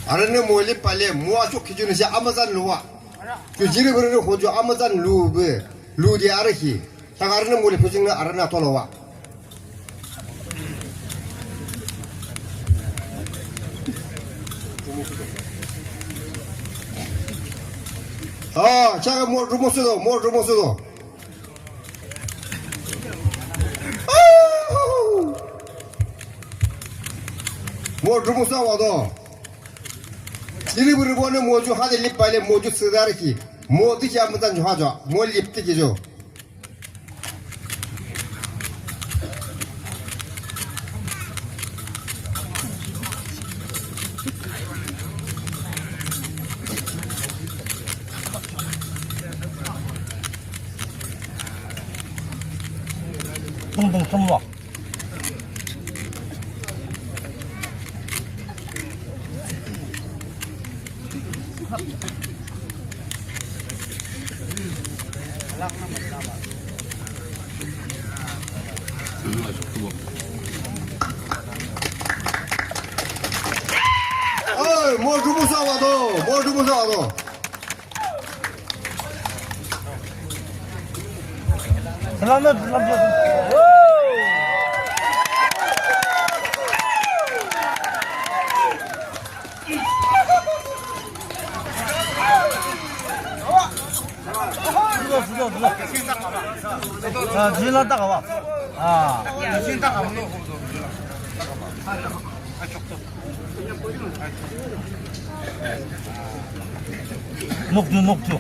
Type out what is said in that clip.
아르네 모일리 빨리 모아쇼 기준이 아마잔 루와 그 지르버르 호주 아마잔 루브 루디 아르히 딱 아르네 모일리 표정은 아르나 돌아와 자가 뭐 루모스도 뭐 루모스 와도 지리부르 보는 모주 하들 립 빨리 모주 쓰다르기 모두지 아무튼 하죠 뭘 립뜨기죠 둥둥 좀 와. 뭐 누구 싸워도 Selamat. 자, 뒤에 놨다가 와. 녹두.